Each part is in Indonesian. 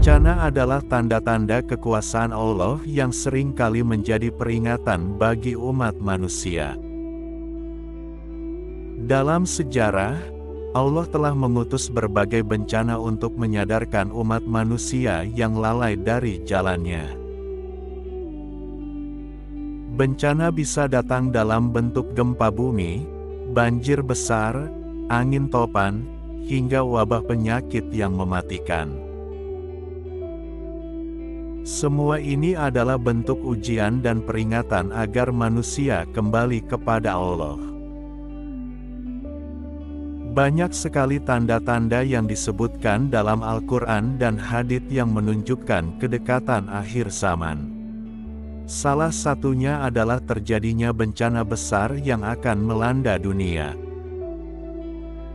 Bencana adalah tanda-tanda kekuasaan Allah yang sering kali menjadi peringatan bagi umat manusia. Dalam sejarah, Allah telah mengutus berbagai bencana untuk menyadarkan umat manusia yang lalai dari jalannya. Bencana bisa datang dalam bentuk gempa bumi, banjir besar, angin topan, hingga wabah penyakit yang mematikan. Semua ini adalah bentuk ujian dan peringatan agar manusia kembali kepada Allah. Banyak sekali tanda-tanda yang disebutkan dalam Al-Quran dan hadits yang menunjukkan kedekatan akhir zaman. Salah satunya adalah terjadinya bencana besar yang akan melanda dunia.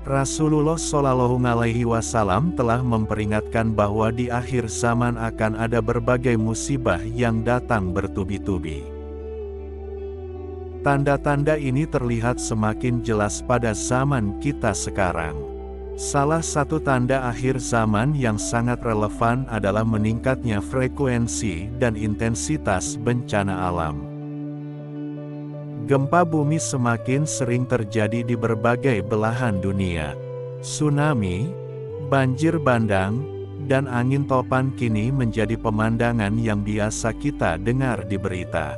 Rasulullah Shallallahu Alaihi Wasallam telah memperingatkan bahwa di akhir zaman akan ada berbagai musibah yang datang bertubi-tubi. Tanda-tanda ini terlihat semakin jelas pada zaman kita sekarang. Salah satu tanda akhir zaman yang sangat relevan adalah meningkatnya frekuensi dan intensitas bencana alam. Gempa bumi semakin sering terjadi di berbagai belahan dunia. Tsunami, banjir bandang, dan angin topan kini menjadi pemandangan yang biasa kita dengar di berita.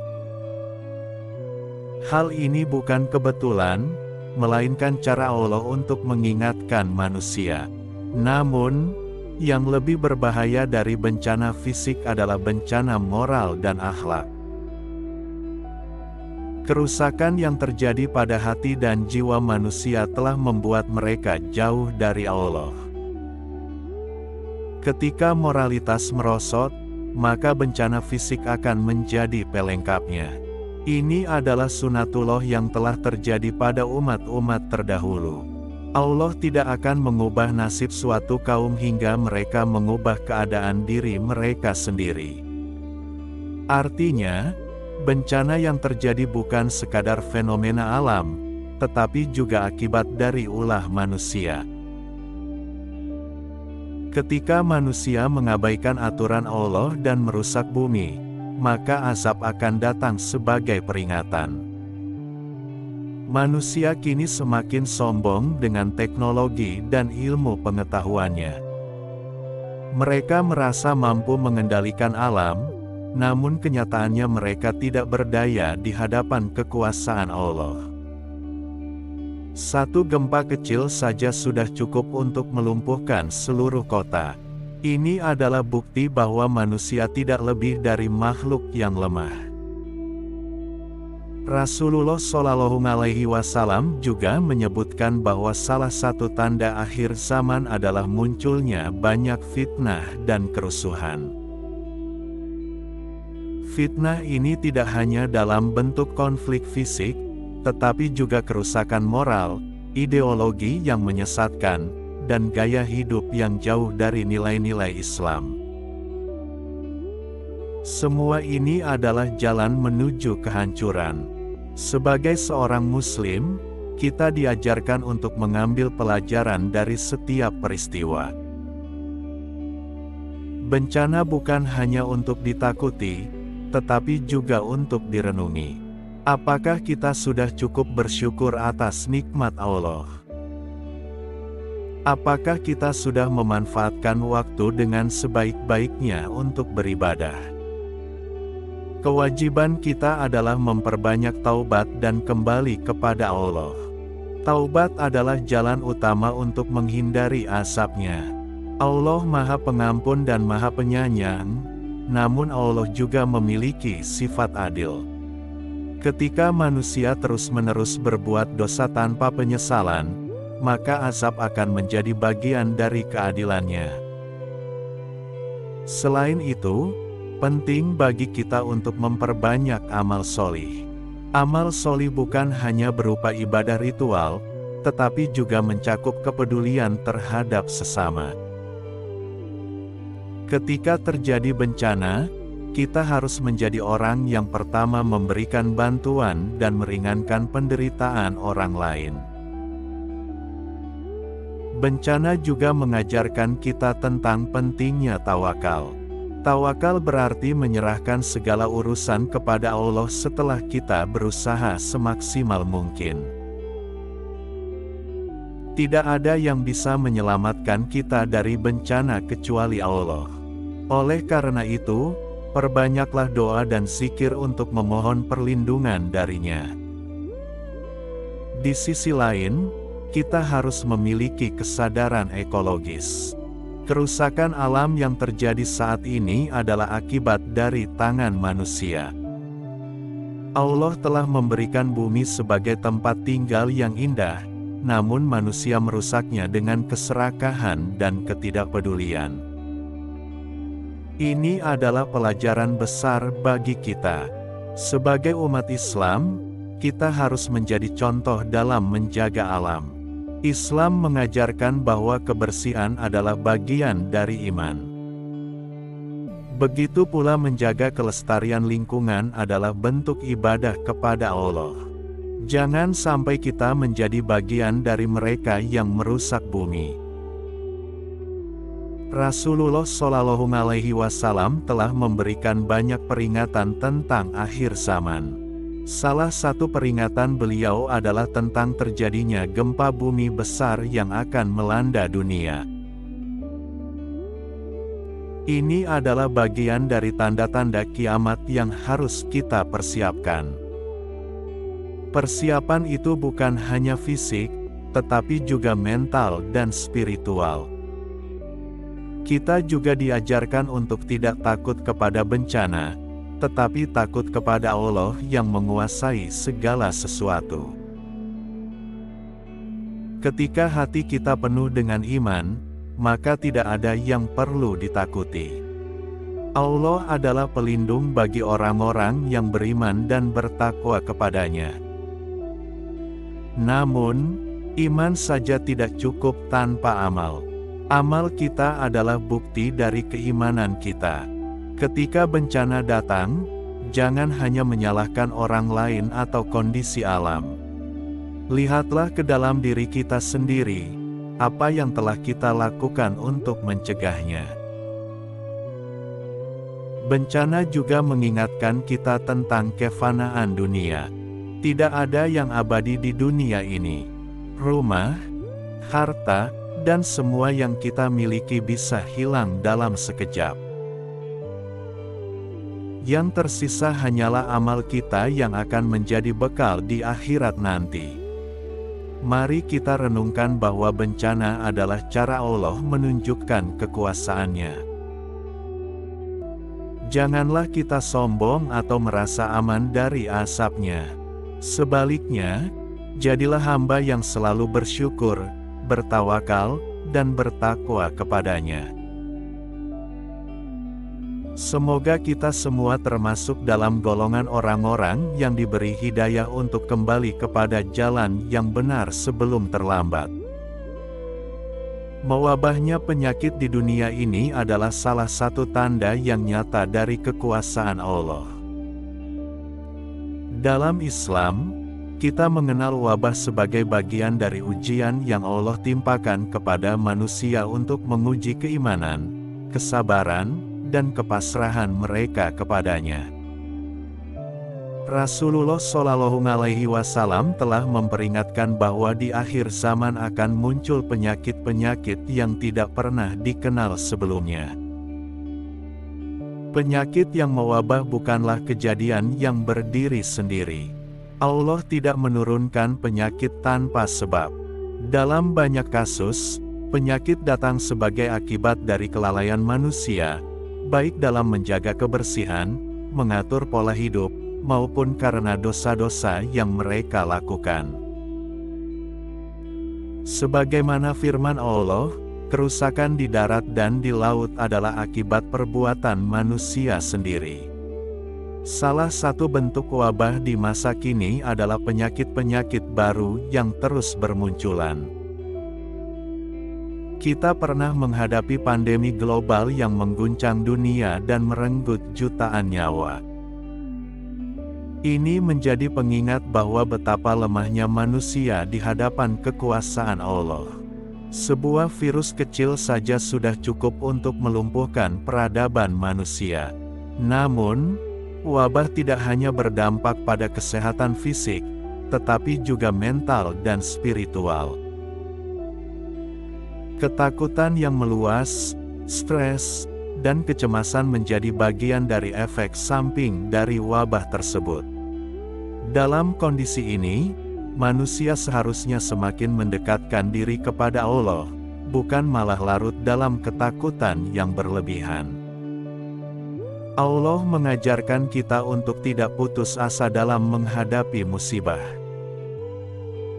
Hal ini bukan kebetulan, melainkan cara Allah untuk mengingatkan manusia. Namun, yang lebih berbahaya dari bencana fisik adalah bencana moral dan akhlak. Kerusakan yang terjadi pada hati dan jiwa manusia telah membuat mereka jauh dari Allah. Ketika moralitas merosot, maka bencana fisik akan menjadi pelengkapnya. Ini adalah sunatullah yang telah terjadi pada umat-umat terdahulu. Allah tidak akan mengubah nasib suatu kaum hingga mereka mengubah keadaan diri mereka sendiri. Artinya, bencana yang terjadi bukan sekadar fenomena alam, tetapi juga akibat dari ulah manusia. Ketika manusia mengabaikan aturan Allah dan merusak bumi, maka azab akan datang sebagai peringatan. Manusia kini semakin sombong dengan teknologi dan ilmu pengetahuannya. Mereka merasa mampu mengendalikan alam, namun kenyataannya mereka tidak berdaya di hadapan kekuasaan Allah. Satu gempa kecil saja sudah cukup untuk melumpuhkan seluruh kota. Ini adalah bukti bahwa manusia tidak lebih dari makhluk yang lemah. Rasulullah Shallallahu Alaihi Wasallam juga menyebutkan bahwa salah satu tanda akhir zaman adalah munculnya banyak fitnah dan kerusuhan. Fitnah ini tidak hanya dalam bentuk konflik fisik, tetapi juga kerusakan moral, ideologi yang menyesatkan, dan gaya hidup yang jauh dari nilai-nilai Islam. Semua ini adalah jalan menuju kehancuran. Sebagai seorang Muslim, kita diajarkan untuk mengambil pelajaran dari setiap peristiwa. Bencana bukan hanya untuk ditakuti, tetapi juga untuk direnungi. Apakah kita sudah cukup bersyukur atas nikmat Allah? Apakah kita sudah memanfaatkan waktu dengan sebaik-baiknya untuk beribadah? Kewajiban kita adalah memperbanyak taubat dan kembali kepada Allah. Taubat adalah jalan utama untuk menghindari azab-Nya. Allah Maha Pengampun dan Maha Penyayang, namun Allah juga memiliki sifat adil. Ketika manusia terus-menerus berbuat dosa tanpa penyesalan, maka azab akan menjadi bagian dari keadilannya. Selain itu, penting bagi kita untuk memperbanyak amal solih. Amal solih bukan hanya berupa ibadah ritual, tetapi juga mencakup kepedulian terhadap sesama. Ketika terjadi bencana, kita harus menjadi orang yang pertama memberikan bantuan dan meringankan penderitaan orang lain. Bencana juga mengajarkan kita tentang pentingnya tawakal. Tawakal berarti menyerahkan segala urusan kepada Allah setelah kita berusaha semaksimal mungkin. Tidak ada yang bisa menyelamatkan kita dari bencana kecuali Allah. Oleh karena itu, perbanyaklah doa dan zikir untuk memohon perlindungan darinya. Di sisi lain, kita harus memiliki kesadaran ekologis. Kerusakan alam yang terjadi saat ini adalah akibat dari tangan manusia. Allah telah memberikan bumi sebagai tempat tinggal yang indah, namun manusia merusaknya dengan keserakahan dan ketidakpedulian. Ini adalah pelajaran besar bagi kita. Sebagai umat Islam, kita harus menjadi contoh dalam menjaga alam. Islam mengajarkan bahwa kebersihan adalah bagian dari iman. Begitu pula menjaga kelestarian lingkungan adalah bentuk ibadah kepada Allah. Jangan sampai kita menjadi bagian dari mereka yang merusak bumi. Rasulullah Shallallahu Alaihi Wasallam telah memberikan banyak peringatan tentang akhir zaman. Salah satu peringatan beliau adalah tentang terjadinya gempa bumi besar yang akan melanda dunia. Ini adalah bagian dari tanda-tanda kiamat yang harus kita persiapkan. Persiapan itu bukan hanya fisik, tetapi juga mental dan spiritual. Kita juga diajarkan untuk tidak takut kepada bencana, tetapi takut kepada Allah yang menguasai segala sesuatu. Ketika hati kita penuh dengan iman, maka tidak ada yang perlu ditakuti. Allah adalah pelindung bagi orang-orang yang beriman dan bertakwa kepadanya. Namun, iman saja tidak cukup tanpa amal. Amal kita adalah bukti dari keimanan kita. Ketika bencana datang, jangan hanya menyalahkan orang lain atau kondisi alam. Lihatlah ke dalam diri kita sendiri, apa yang telah kita lakukan untuk mencegahnya. Bencana juga mengingatkan kita tentang kefanaan dunia. Tidak ada yang abadi di dunia ini. Rumah, harta, dan semua yang kita miliki bisa hilang dalam sekejap. Yang tersisa hanyalah amal kita yang akan menjadi bekal di akhirat nanti. Mari kita renungkan bahwa bencana adalah cara Allah menunjukkan kekuasaannya. Janganlah kita sombong atau merasa aman dari asapnya. Sebaliknya, jadilah hamba yang selalu bersyukur, bertawakal, dan bertakwa kepadanya. Semoga kita semua termasuk dalam golongan orang-orang yang diberi hidayah untuk kembali kepada jalan yang benar sebelum terlambat. Mewabahnya penyakit di dunia ini adalah salah satu tanda yang nyata dari kekuasaan Allah. Dalam Islam, kita mengenal wabah sebagai bagian dari ujian yang Allah timpakan kepada manusia untuk menguji keimanan, kesabaran, dan kepasrahan mereka kepadanya. Rasulullah Shallallahu Alaihi Wasallam telah memperingatkan bahwa di akhir zaman akan muncul penyakit-penyakit yang tidak pernah dikenal sebelumnya. Penyakit yang mewabah bukanlah kejadian yang berdiri sendiri. Allah tidak menurunkan penyakit tanpa sebab. Dalam banyak kasus, penyakit datang sebagai akibat dari kelalaian manusia, baik dalam menjaga kebersihan, mengatur pola hidup, maupun karena dosa-dosa yang mereka lakukan. Sebagaimana firman Allah, kerusakan di darat dan di laut adalah akibat perbuatan manusia sendiri. Salah satu bentuk wabah di masa kini adalah penyakit-penyakit baru yang terus bermunculan. Kita pernah menghadapi pandemi global yang mengguncang dunia dan merenggut jutaan nyawa. Ini menjadi pengingat bahwa betapa lemahnya manusia di hadapan kekuasaan Allah. Sebuah virus kecil saja sudah cukup untuk melumpuhkan peradaban manusia. Namun, wabah tidak hanya berdampak pada kesehatan fisik, tetapi juga mental dan spiritual. Ketakutan yang meluas, stres, dan kecemasan menjadi bagian dari efek samping dari wabah tersebut. Dalam kondisi ini, manusia seharusnya semakin mendekatkan diri kepada Allah, bukan malah larut dalam ketakutan yang berlebihan. Allah mengajarkan kita untuk tidak putus asa dalam menghadapi musibah.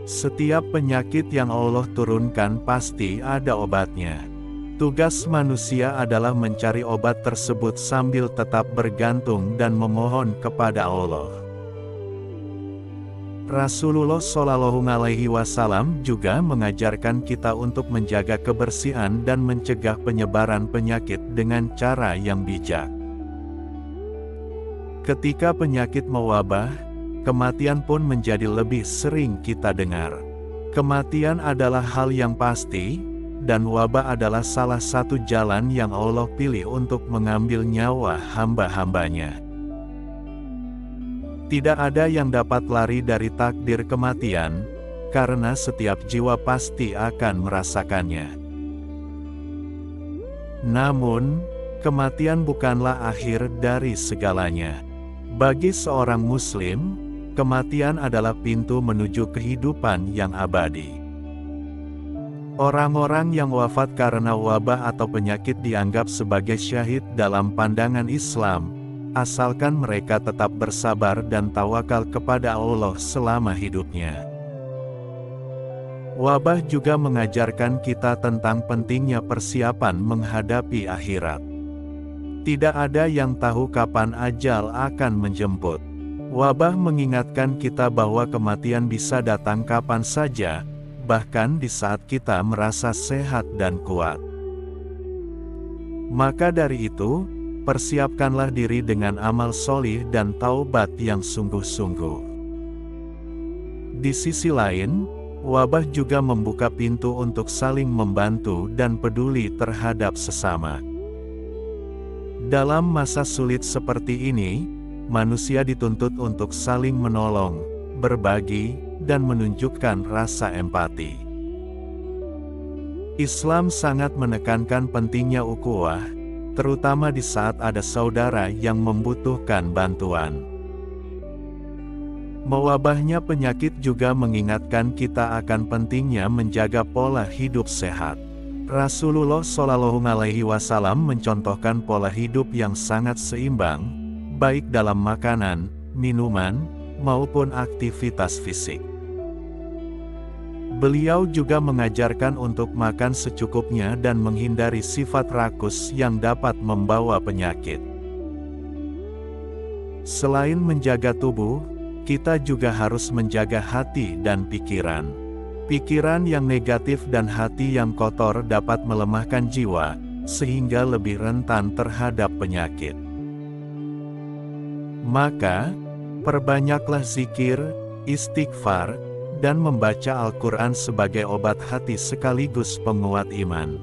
Setiap penyakit yang Allah turunkan pasti ada obatnya. Tugas manusia adalah mencari obat tersebut sambil tetap bergantung dan memohon kepada Allah. Rasulullah Shallallahu Alaihi Wasallam juga mengajarkan kita untuk menjaga kebersihan dan mencegah penyebaran penyakit dengan cara yang bijak. Ketika penyakit mewabah, kematian pun menjadi lebih sering kita dengar. Kematian adalah hal yang pasti, dan wabah adalah salah satu jalan yang Allah pilih untuk mengambil nyawa hamba-hambanya. Tidak ada yang dapat lari dari takdir kematian, karena setiap jiwa pasti akan merasakannya. Namun, kematian bukanlah akhir dari segalanya. Bagi seorang Muslim, kematian adalah pintu menuju kehidupan yang abadi. Orang-orang yang wafat karena wabah atau penyakit dianggap sebagai syahid dalam pandangan Islam, asalkan mereka tetap bersabar dan tawakal kepada Allah selama hidupnya. Wabah juga mengajarkan kita tentang pentingnya persiapan menghadapi akhirat. Tidak ada yang tahu kapan ajal akan menjemput. Wabah mengingatkan kita bahwa kematian bisa datang kapan saja, bahkan di saat kita merasa sehat dan kuat. Maka dari itu, persiapkanlah diri dengan amal solih dan taubat yang sungguh-sungguh. Di sisi lain, wabah juga membuka pintu untuk saling membantu dan peduli terhadap sesama. Dalam masa sulit seperti ini, manusia dituntut untuk saling menolong, berbagi, dan menunjukkan rasa empati. Islam sangat menekankan pentingnya ukhuwah, terutama di saat ada saudara yang membutuhkan bantuan. Mewabahnya penyakit juga mengingatkan kita akan pentingnya menjaga pola hidup sehat. Rasulullah Shallallahu Alaihi Wasallam mencontohkan pola hidup yang sangat seimbang, baik dalam makanan, minuman, maupun aktivitas fisik. Beliau juga mengajarkan untuk makan secukupnya dan menghindari sifat rakus yang dapat membawa penyakit. Selain menjaga tubuh, kita juga harus menjaga hati dan pikiran. Pikiran yang negatif dan hati yang kotor dapat melemahkan jiwa, sehingga lebih rentan terhadap penyakit. Maka, perbanyaklah zikir, istighfar, dan membaca Al-Quran sebagai obat hati sekaligus penguat iman.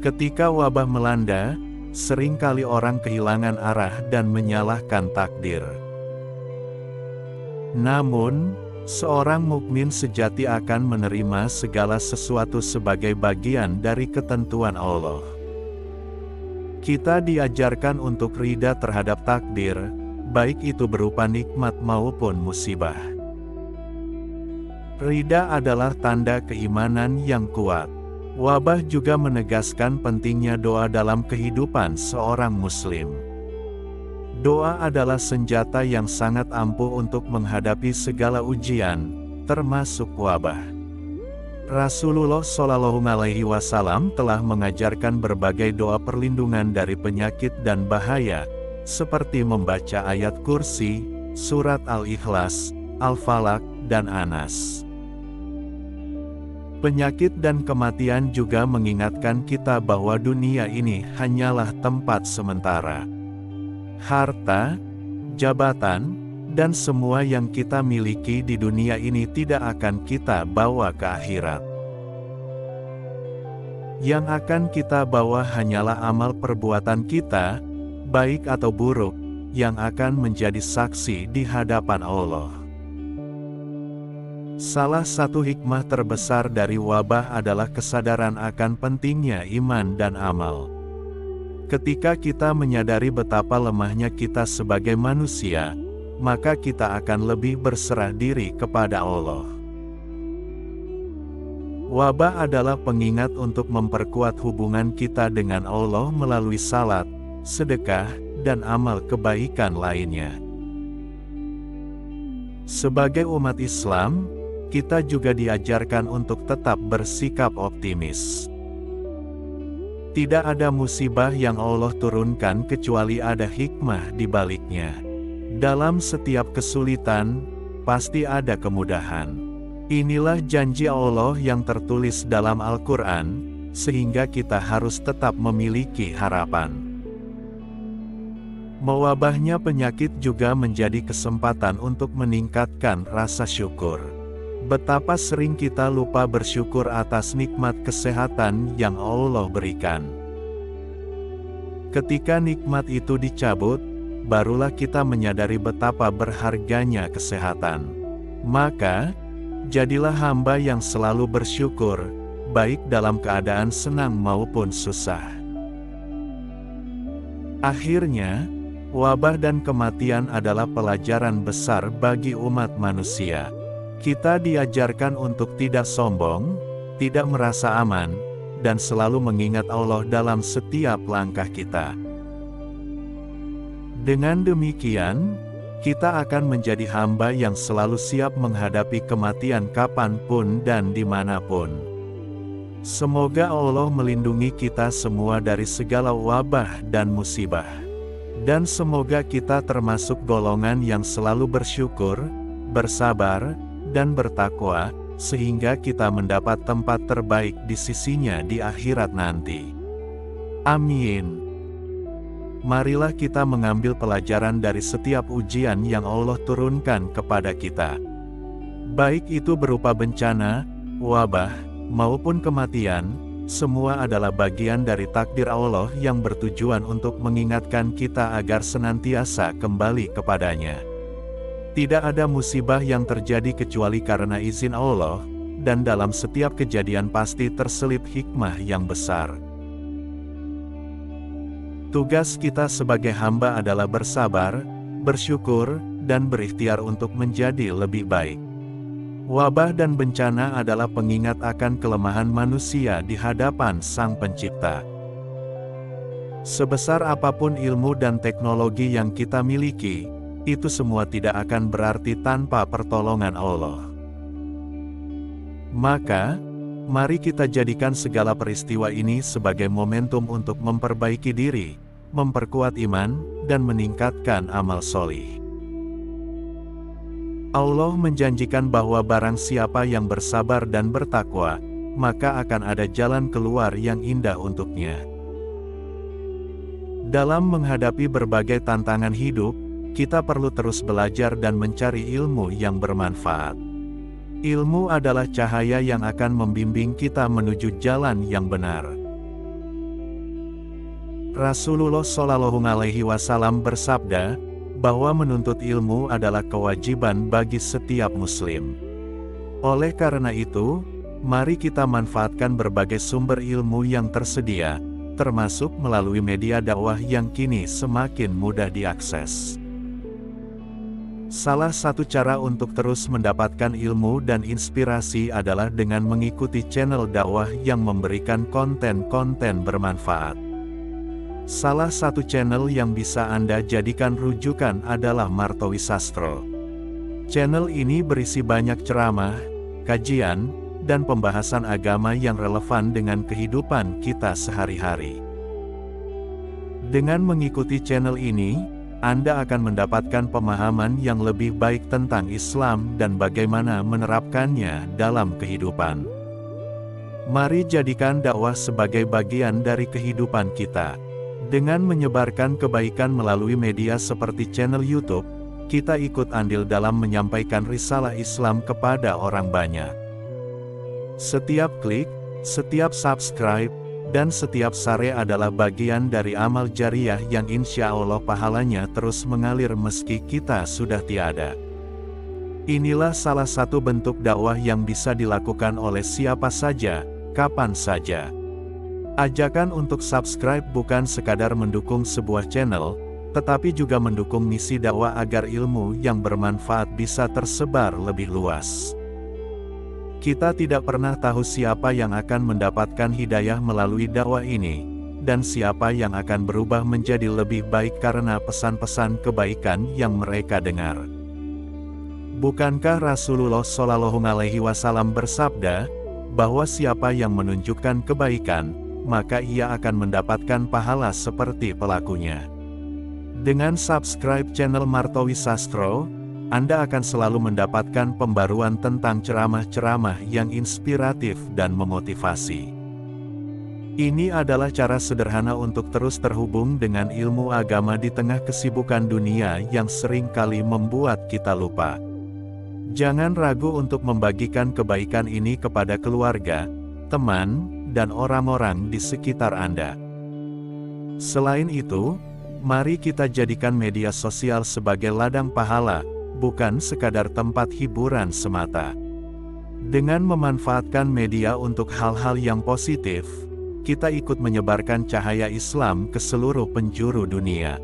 Ketika wabah melanda, seringkali orang kehilangan arah dan menyalahkan takdir. Namun, seorang mukmin sejati akan menerima segala sesuatu sebagai bagian dari ketentuan Allah. Kita diajarkan untuk ridha terhadap takdir, baik itu berupa nikmat maupun musibah. Ridha adalah tanda keimanan yang kuat. Wabah juga menegaskan pentingnya doa dalam kehidupan seorang Muslim. Doa adalah senjata yang sangat ampuh untuk menghadapi segala ujian, termasuk wabah. Rasulullah Shallallahu Alaihi Wasallam telah mengajarkan berbagai doa perlindungan dari penyakit dan bahaya, seperti membaca ayat kursi, surat Al-Ikhlas, Al-Falaq, dan Anas. Penyakit dan kematian juga mengingatkan kita bahwa dunia ini hanyalah tempat sementara. Harta, jabatan, dan semua yang kita miliki di dunia ini tidak akan kita bawa ke akhirat. Yang akan kita bawa hanyalah amal perbuatan kita, baik atau buruk, yang akan menjadi saksi di hadapan Allah. Salah satu hikmah terbesar dari wabah adalah kesadaran akan pentingnya iman dan amal. Ketika kita menyadari betapa lemahnya kita sebagai manusia, maka kita akan lebih berserah diri kepada Allah. Wabah adalah pengingat untuk memperkuat hubungan kita dengan Allah melalui salat, sedekah, dan amal kebaikan lainnya. Sebagai umat Islam, kita juga diajarkan untuk tetap bersikap optimis. Tidak ada musibah yang Allah turunkan kecuali ada hikmah di baliknya. Dalam setiap kesulitan, pasti ada kemudahan. Inilah janji Allah yang tertulis dalam Al-Quran, sehingga kita harus tetap memiliki harapan. Mewabahnya penyakit juga menjadi kesempatan untuk meningkatkan rasa syukur. Betapa sering kita lupa bersyukur atas nikmat kesehatan yang Allah berikan. Ketika nikmat itu dicabut, barulah kita menyadari betapa berharganya kesehatan. Maka, jadilah hamba yang selalu bersyukur, baik dalam keadaan senang maupun susah. Akhirnya, wabah dan kematian adalah pelajaran besar bagi umat manusia. Kita diajarkan untuk tidak sombong, tidak merasa aman, dan selalu mengingat Allah dalam setiap langkah kita. Dengan demikian, kita akan menjadi hamba yang selalu siap menghadapi kematian kapanpun dan dimanapun. Semoga Allah melindungi kita semua dari segala wabah dan musibah. Dan semoga kita termasuk golongan yang selalu bersyukur, bersabar, dan bertakwa, sehingga kita mendapat tempat terbaik di sisinya di akhirat nanti. Amin. Marilah kita mengambil pelajaran dari setiap ujian yang Allah turunkan kepada kita. Baik itu berupa bencana, wabah, maupun kematian, semua adalah bagian dari takdir Allah yang bertujuan untuk mengingatkan kita agar senantiasa kembali kepadanya. Tidak ada musibah yang terjadi kecuali karena izin Allah, dan dalam setiap kejadian pasti terselip hikmah yang besar. Tugas kita sebagai hamba adalah bersabar, bersyukur, dan berikhtiar untuk menjadi lebih baik. Wabah dan bencana adalah pengingat akan kelemahan manusia di hadapan Sang Pencipta. Sebesar apapun ilmu dan teknologi yang kita miliki, itu semua tidak akan berarti tanpa pertolongan Allah. Maka, mari kita jadikan segala peristiwa ini sebagai momentum untuk memperbaiki diri, memperkuat iman, dan meningkatkan amal solih. Allah menjanjikan bahwa barang siapa yang bersabar dan bertakwa, maka akan ada jalan keluar yang indah untuknya. Dalam menghadapi berbagai tantangan hidup, kita perlu terus belajar dan mencari ilmu yang bermanfaat. Ilmu adalah cahaya yang akan membimbing kita menuju jalan yang benar. Rasulullah Shallallahu Alaihi Wasallam bersabda, bahwa menuntut ilmu adalah kewajiban bagi setiap muslim. Oleh karena itu, mari kita manfaatkan berbagai sumber ilmu yang tersedia, termasuk melalui media dakwah yang kini semakin mudah diakses. Salah satu cara untuk terus mendapatkan ilmu dan inspirasi adalah dengan mengikuti channel dakwah yang memberikan konten-konten bermanfaat. Salah satu channel yang bisa Anda jadikan rujukan adalah Martowi Sastro. Channel ini berisi banyak ceramah, kajian, dan pembahasan agama yang relevan dengan kehidupan kita sehari-hari. Dengan mengikuti channel ini, Anda akan mendapatkan pemahaman yang lebih baik tentang Islam dan bagaimana menerapkannya dalam kehidupan. Mari jadikan dakwah sebagai bagian dari kehidupan kita. Dengan menyebarkan kebaikan melalui media seperti channel YouTube, kita ikut andil dalam menyampaikan risalah Islam kepada orang banyak. Setiap klik, setiap subscribe, Dan setiap sare adalah bagian dari amal jariah yang insya Allah pahalanya terus mengalir meski kita sudah tiada. Inilah salah satu bentuk dakwah yang bisa dilakukan oleh siapa saja, kapan saja. Ajakan untuk subscribe bukan sekadar mendukung sebuah channel, tetapi juga mendukung misi dakwah agar ilmu yang bermanfaat bisa tersebar lebih luas. Kita tidak pernah tahu siapa yang akan mendapatkan hidayah melalui dakwah ini, dan siapa yang akan berubah menjadi lebih baik karena pesan-pesan kebaikan yang mereka dengar. Bukankah Rasulullah Shallallahu Alaihi Wasallam bersabda, bahwa siapa yang menunjukkan kebaikan, maka ia akan mendapatkan pahala seperti pelakunya. Dengan subscribe channel Martowi Sastro, Anda akan selalu mendapatkan pembaruan tentang ceramah-ceramah yang inspiratif dan memotivasi. Ini adalah cara sederhana untuk terus terhubung dengan ilmu agama di tengah kesibukan dunia yang sering kali membuat kita lupa. Jangan ragu untuk membagikan kebaikan ini kepada keluarga, teman, dan orang-orang di sekitar Anda. Selain itu, mari kita jadikan media sosial sebagai ladang pahala, bukan sekadar tempat hiburan semata. Dengan memanfaatkan media untuk hal-hal yang positif, kita ikut menyebarkan cahaya Islam ke seluruh penjuru dunia.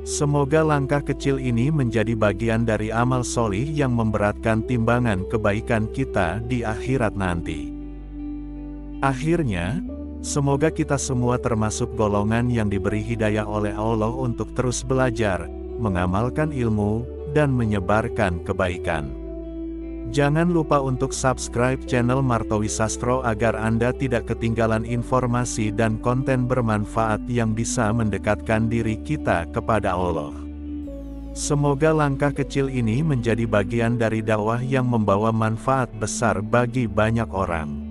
Semoga langkah kecil ini menjadi bagian dari amal solih yang memberatkan timbangan kebaikan kita di akhirat nanti. Akhirnya, semoga kita semua termasuk golongan yang diberi hidayah oleh Allah untuk terus belajar, mengamalkan ilmu, dan menyebarkan kebaikan. Jangan lupa untuk subscribe channel Martowi Sastro agar Anda tidak ketinggalan informasi dan konten bermanfaat yang bisa mendekatkan diri kita kepada Allah. Semoga langkah kecil ini menjadi bagian dari dakwah yang membawa manfaat besar bagi banyak orang.